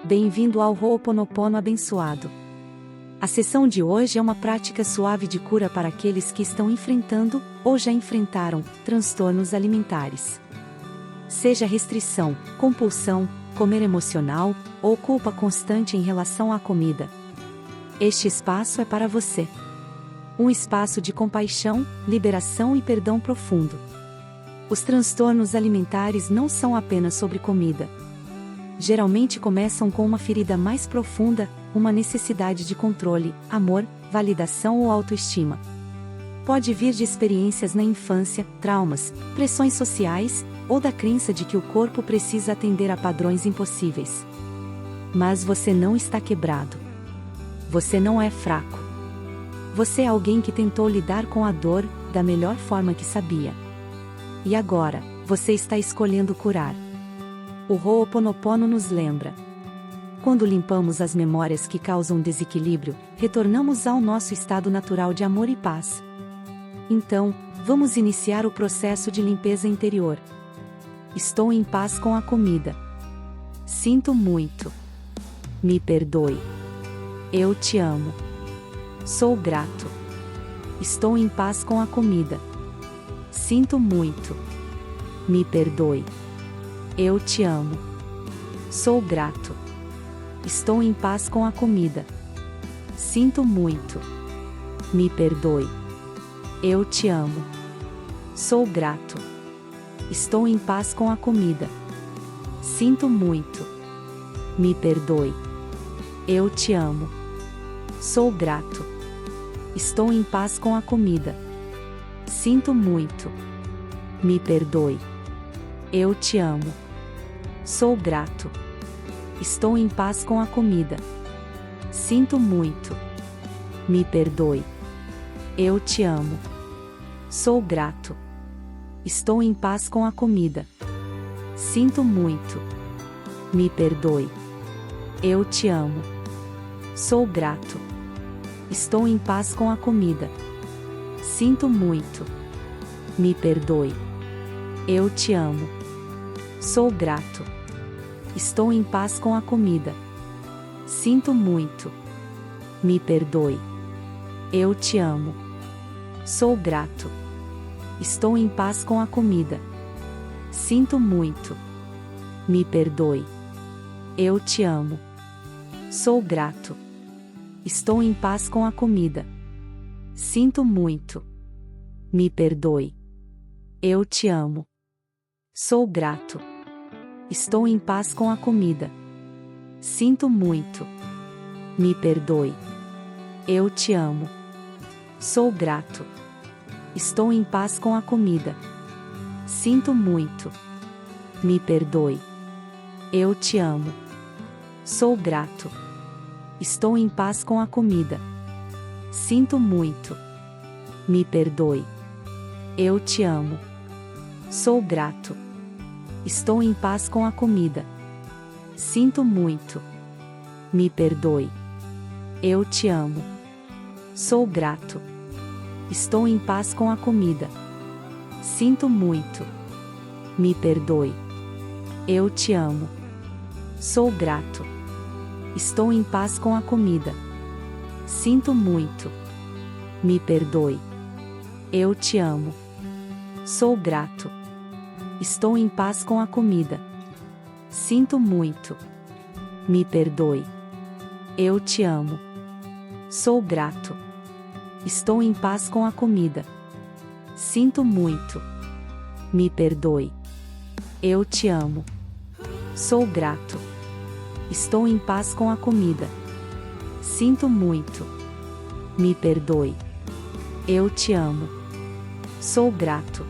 Bem-vindo ao Ho'oponopono abençoado. A sessão de hoje é uma prática suave de cura para aqueles que estão enfrentando, ou já enfrentaram, transtornos alimentares. Seja restrição, compulsão, comer emocional, ou culpa constante em relação à comida. Este espaço é para você. Um espaço de compaixão, liberação e perdão profundo. Os transtornos alimentares não são apenas sobre comida. Geralmente começam com uma ferida mais profunda, uma necessidade de controle, amor, validação ou autoestima. Pode vir de experiências na infância, traumas, pressões sociais, ou da crença de que o corpo precisa atender a padrões impossíveis. Mas você não está quebrado. Você não é fraco. Você é alguém que tentou lidar com a dor, da melhor forma que sabia. E agora, você está escolhendo curar. O Ho'oponopono nos lembra. Quando limpamos as memórias que causam desequilíbrio, retornamos ao nosso estado natural de amor e paz. Então, vamos iniciar o processo de limpeza interior. Estou em paz com a comida. Sinto muito. Me perdoe. Eu te amo. Sou grato. Estou em paz com a comida. Sinto muito. Me perdoe. Eu te amo. Sou grato. Estou em paz com a comida. Sinto muito. Me perdoe. Eu te amo. Sou grato. Estou em paz com a comida. Sinto muito. Me perdoe. Eu te amo. Sou grato. Estou em paz com a comida. Sinto muito. Me perdoe. Eu te amo. Sou grato. Estou em paz com a comida. Sinto muito. Me perdoe. Eu te amo. Sou grato. Estou em paz com a comida. Sinto muito. Me perdoe. Eu te amo. Sou grato. Estou em paz com a comida. Sinto muito. Me perdoe. Eu te amo. Sou grato. Estou em paz com a comida. Sinto muito. Me perdoe. Eu te amo. Sou grato. Estou em paz com a comida. Sinto muito. Me perdoe. Eu te amo. Sou grato. Estou em paz com a comida. Sinto muito. Me perdoe. Eu te amo. Sou grato. Estou em paz com a comida. Sinto muito. Me perdoe. Eu te amo. Sou grato. Estou em paz com a comida. Sinto muito. Me perdoe. Eu te amo. Sou grato. Estou em paz com a comida. Sinto muito. Me perdoe. Eu te amo. Sou grato. Estou em paz com a comida. Sinto muito. Me perdoe. Eu te amo. Sou grato. Estou em paz com a comida. Sinto muito. Me perdoe. Eu te amo. Sou grato. Estou em paz com a comida. Sinto muito. Me perdoe. Eu te amo. Sou grato. Estou em paz com a comida. Sinto muito. Me perdoe. Eu te amo. Sou grato. Estou em paz com a comida. Sinto muito. Me perdoe. Eu te amo. Sou grato. Estou em paz com a comida. Sinto muito. Me perdoe. Eu te amo. Sou grato.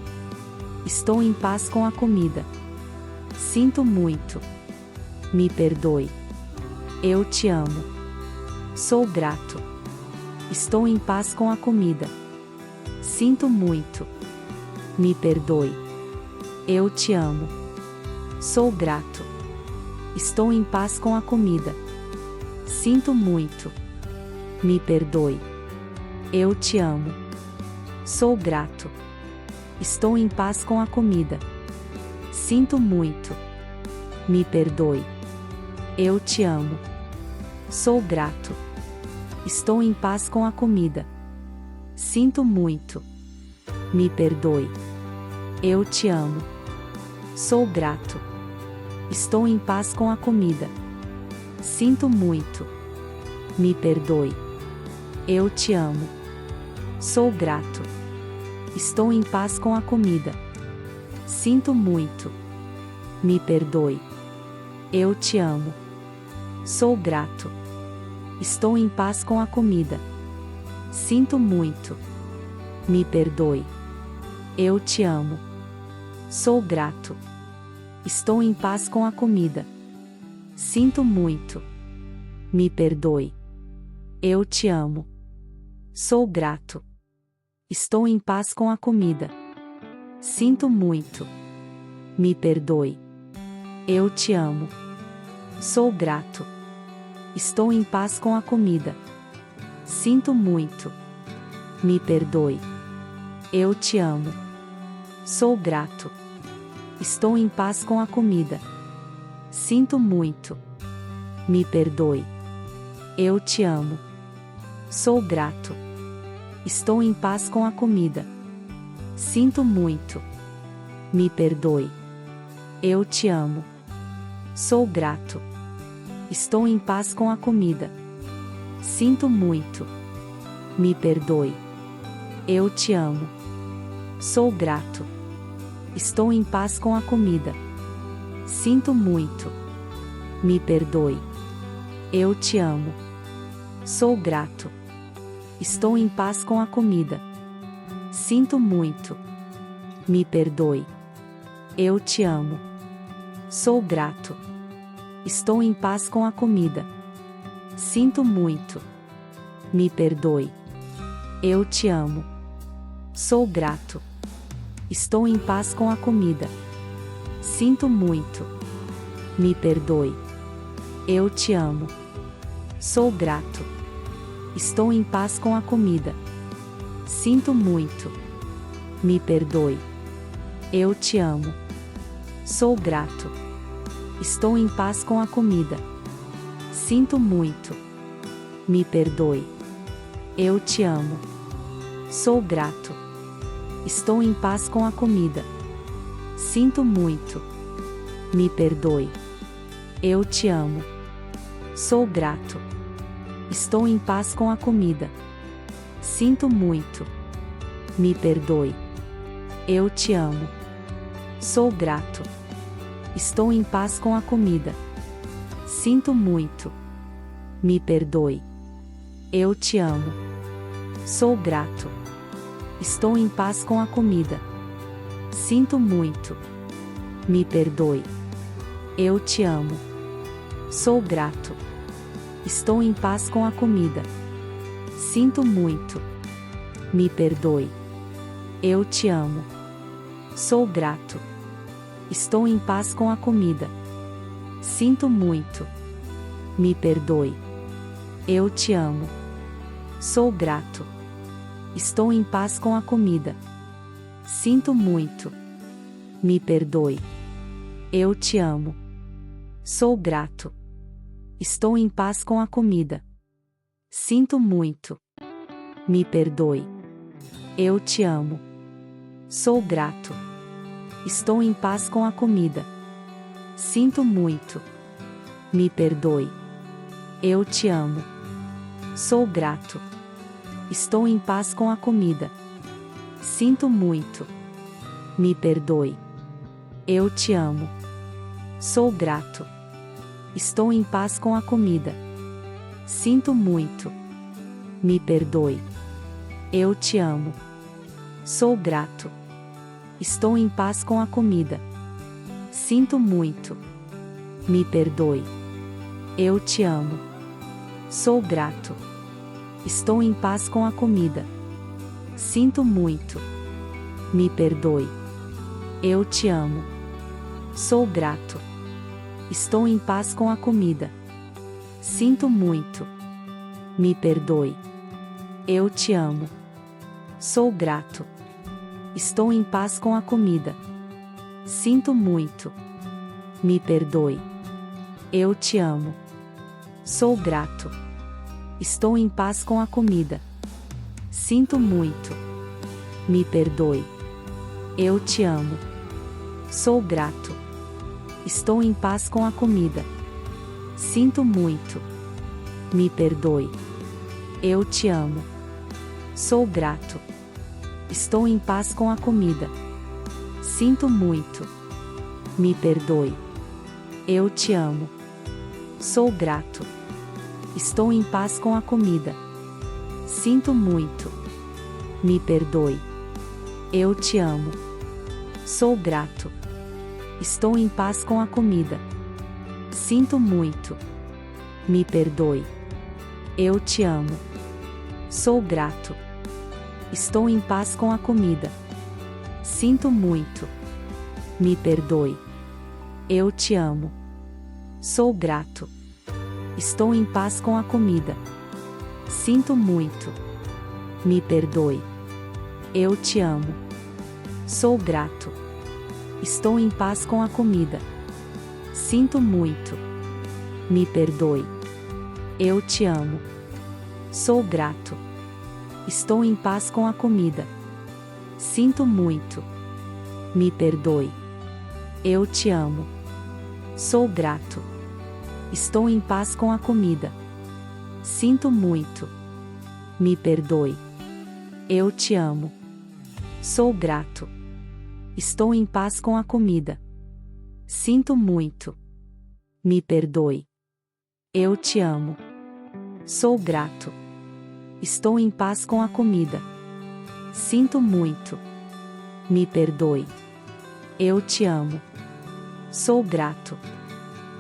Estou em paz com a comida. Sinto muito. Me perdoe. Eu te amo. Sou grato. Estou em paz com a comida. Sinto muito. Me perdoe. Eu te amo. Sou grato. Estou em paz com a comida. Sinto muito. Me perdoe. Eu te amo. Sou grato. Estou em paz com a comida. Sinto muito. Me perdoe. Eu te amo. Sou grato. Estou em paz com a comida. Sinto muito. Me perdoe. Eu te amo. Sou grato. Estou em paz com a comida. Sinto muito. Me perdoe. Eu te amo. Sou grato. Estou em paz com a comida. Sinto muito. Me perdoe. Eu te amo. Sou grato. Estou em paz com a comida. Sinto muito. Me perdoe. Eu te amo. Sou grato. Estou em paz com a comida. Sinto muito. Me perdoe. Eu te amo. Sou grato. Estou em paz com a comida. Sinto muito. Me perdoe. Eu te amo. Sou grato. Estou em paz com a comida. Sinto muito. Me perdoe. Eu te amo. Sou grato. Estou em paz com a comida. Sinto muito. Me perdoe. Eu te amo. Sou grato. Estou em paz com a comida. Sinto muito. Me perdoe. Eu te amo. Sou grato. Estou em paz com a comida. Sinto muito. Me perdoe. Eu te amo. Sou grato. Estou em paz com a comida. Sinto muito. Me perdoe. Eu te amo. Sou grato. Estou em paz com a comida. Sinto muito. Me perdoe. Eu te amo. Sou grato. Estou em paz com a comida. Sinto muito. Me perdoe. Eu te amo. Sou grato. Estou em paz com a comida. Sinto muito. Me perdoe. Eu te amo. Sou grato. Estou em paz com a comida. Sinto muito. Me perdoe. Eu te amo. Sou grato. Estou em paz com a comida. Sinto muito. Me perdoe. Eu te amo. Sou grato. Estou em paz com a comida. Sinto muito. Me perdoe. Eu te amo. Sou grato. Estou em paz com a comida. Sinto muito. Me perdoe. Eu te amo. Sou grato. Estou em paz com a comida. Sinto muito. Me perdoe. Eu te amo. Sou grato. Estou em paz com a comida. Sinto muito. Me perdoe. Eu te amo. Sou grato. Estou em paz com a comida. Sinto muito. Me perdoe. Eu te amo. Sou grato. Estou em paz com a comida. Sinto muito. Me perdoe. Eu te amo. Sou grato. Estou em paz com a comida. Sinto muito. Me perdoe. Eu te amo. Sou grato. Estou em paz com a comida. Sinto muito. Me perdoe. Eu te amo. Sou grato. Estou em paz com a comida. Sinto muito. Me perdoe. Eu te amo. Sou grato. Estou em paz com a comida. Sinto muito. Me perdoe. Eu te amo. Sou grato. Estou em paz com a comida. Sinto muito. Me perdoe. Eu te amo. Sou grato. Estou em paz com a comida. Sinto muito. Me perdoe. Eu te amo. Sou grato. Estou em paz com a comida. Sinto muito. Me perdoe. Eu te amo. Sou grato. Estou em paz com a comida. Sinto muito. Me perdoe. Eu te amo. Sou grato. Estou em paz com a comida. Sinto muito. Me perdoe. Eu te amo. Sou grato. Estou em paz com a comida. Sinto muito. Me perdoe. Eu te amo. Sou grato. Estou em paz com a comida. Sinto muito. Me perdoe. Eu te amo. Sou grato. Estou em paz com a comida. Sinto muito. Me perdoe. Eu te amo. Sou grato. Estou em paz com a comida. Sinto muito. Me perdoe. Eu te amo. Sou grato. Estou em paz com a comida. Sinto muito. Me perdoe. Eu te amo. Sou grato. Estou em paz com a comida. Sinto muito. Me perdoe. Eu te amo. Sou grato. Estou em paz com a comida. Sinto muito. Me perdoe. Eu te amo. Sou grato. Estou em paz com a comida. Sinto muito. Me perdoe. Eu te amo. Sou grato. Estou em paz com a comida. Sinto muito. Me perdoe. Eu te amo. Sou grato. Estou em paz com a comida. Sinto muito. Me perdoe. Eu te amo. Sou grato. Estou em paz com a comida. Sinto muito. Me perdoe. Eu te amo. Sou grato. Estou em paz com a comida. Sinto muito. Me perdoe. Eu te amo. Sou grato.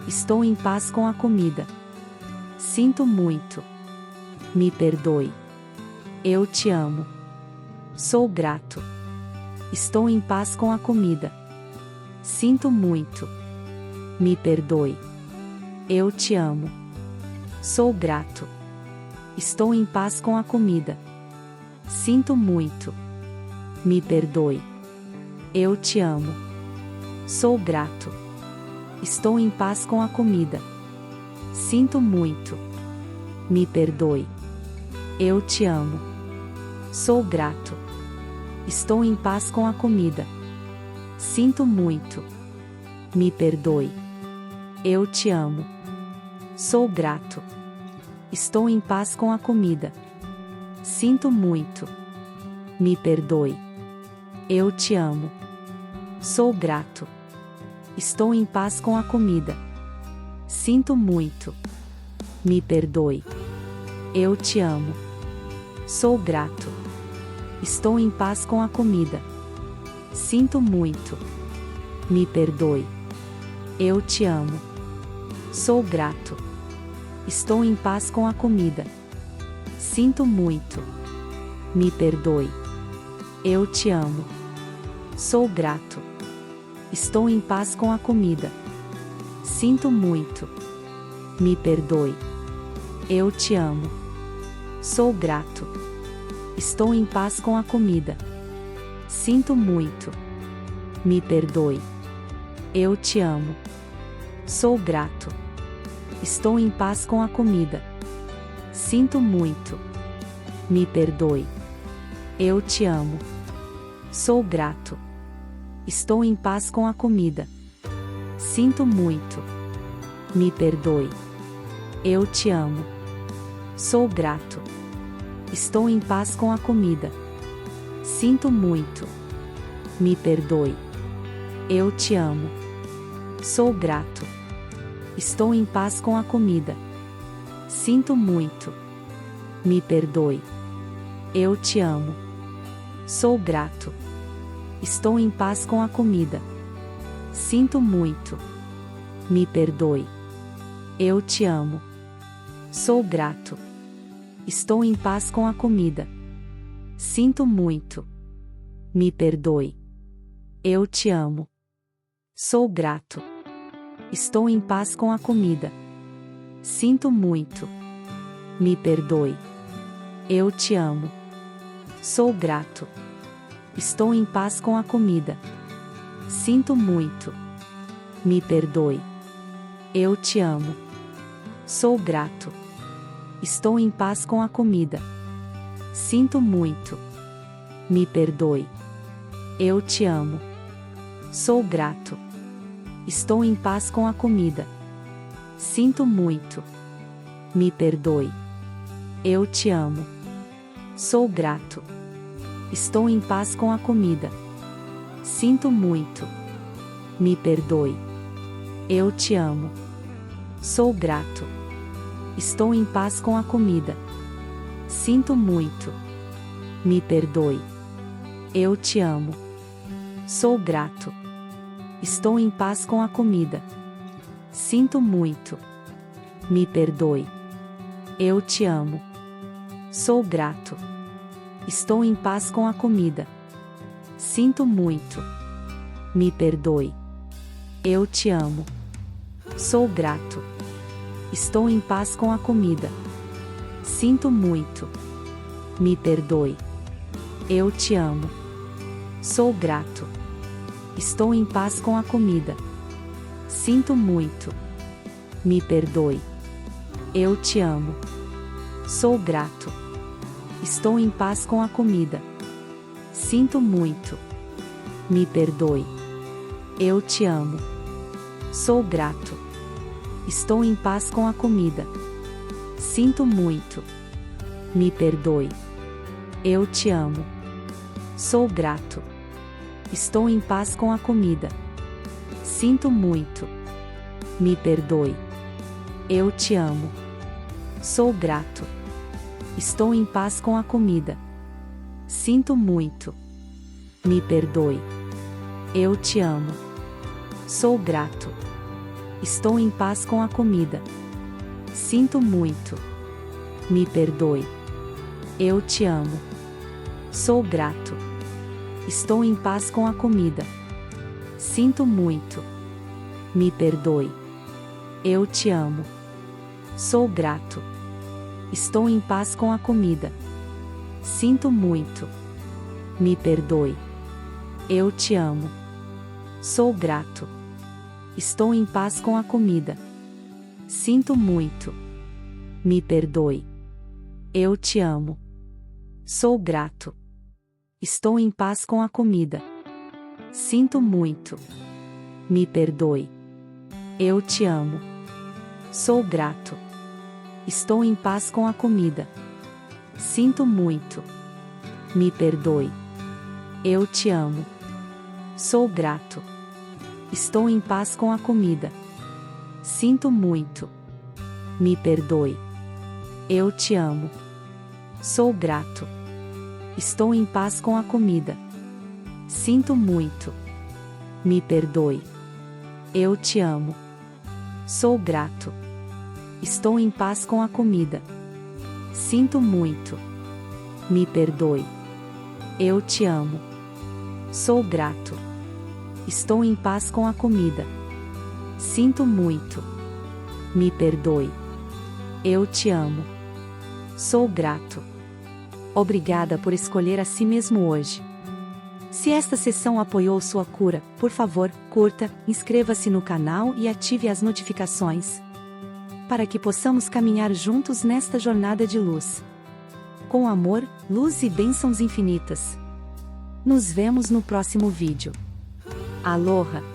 Estou em paz com a comida. Sinto muito. Me perdoe. Eu te amo. Sou grato. Estou em paz com a comida. Sinto muito. Me perdoe. Eu te amo. Sou grato. Estou em paz com a comida. Sinto muito. Me perdoe. Eu te amo. Sou grato. Estou em paz com a comida. Sinto muito. Me perdoe. Eu te amo. Sou grato. Estou em paz com a comida. Sinto muito. Me perdoe. Eu te amo. Sou grato. Estou em paz com a comida. Sinto muito. Me perdoe. Eu te amo. Sou grato. Estou em paz com a comida. Sinto muito. Me perdoe. Eu te amo. Sou grato. Estou em paz com a comida. Sinto muito. Me perdoe. Eu te amo. Sou grato. Estou em paz com a comida. Sinto muito. Me perdoe. Eu te amo. Sou grato. Estou em paz com a comida. Sinto muito. Me perdoe. Eu te amo. Sou grato. Estou em paz com a comida. Sinto muito. Me perdoe. Eu te amo. Sou grato. Estou em paz com a comida. Sinto muito. Me perdoe. Eu te amo. Sou grato. Estou em paz com a comida. Sinto muito. Me perdoe. Eu te amo. Sou grato. Estou em paz com a comida. Sinto muito. Me perdoe. Eu te amo. Sou grato. Estou em paz com a comida. Sinto muito. Me perdoe. Eu te amo. Sou grato. Estou em paz com a comida. Sinto muito. Me perdoe. Eu te amo. Sou grato. Estou em paz com a comida. Sinto muito. Me perdoe. Eu te amo. Sou grato. Estou em paz com a comida. Sinto muito. Me perdoe. Eu te amo. Sou grato. Estou em paz com a comida. Sinto muito. Me perdoe. Eu te amo. Sou grato. Estou em paz com a comida. Sinto muito. Me perdoe. Eu te amo. Sou grato. Estou em paz com a comida. Sinto muito. Me perdoe. Eu te amo. Sou grato. Estou em paz com a comida. Sinto muito. Me perdoe. Eu te amo. Sou grato. Estou em paz com a comida. Sinto muito. Me perdoe. Eu te amo. Sou grato. Estou em paz com a comida. Sinto muito. Me perdoe. Eu te amo. Sou grato. Estou em paz com a comida. Sinto muito. Me perdoe. Eu te amo. Sou grato. Estou em paz com a comida. Sinto muito. Me perdoe. Eu te amo. Sou grato. Estou em paz com a comida. Sinto muito. Me perdoe. Eu te amo. Sou grato. Estou em paz com a comida. Sinto muito. Me perdoe. Eu te amo. Sou grato. Estou em paz com a comida. Sinto muito. Me perdoe. Eu te amo. Sou grato. Estou em paz com a comida. Sinto muito. Me perdoe. Eu te amo. Sou grato. Estou em paz com a comida. Sinto muito. Me perdoe. Eu te amo. Sou grato. Estou em paz com a comida. Sinto muito. Me perdoe. Eu te amo. Sou grato. Estou em paz com a comida. Sinto muito. Me perdoe. Eu te amo. Sou grato. Estou em paz com a comida. Sinto muito. Me perdoe. Eu te amo. Sou grato. Estou em paz com a comida. Sinto muito. Me perdoe. Eu te amo. Sou grato. Estou em paz com a comida. Sinto muito. Me perdoe. Eu te amo. Sou grato. Estou em paz com a comida. Sinto muito. Me perdoe. Eu te amo. Sou grato. Estou em paz com a comida. Sinto muito. Me perdoe. Eu te amo. Sou grato. Estou em paz com a comida. Sinto muito. Me perdoe. Eu te amo. Sou grato. Estou em paz com a comida. Sinto muito. Me perdoe. Eu te amo. Sou grato. Estou em paz com a comida. Sinto muito. Me perdoe. Eu te amo. Sou grato. Obrigada por escolher a si mesmo hoje. Se esta sessão apoiou sua cura, por favor, curta, inscreva-se no canal e ative as notificações, para que possamos caminhar juntos nesta jornada de luz. Com amor, luz e bênçãos infinitas. Nos vemos no próximo vídeo. Aloha!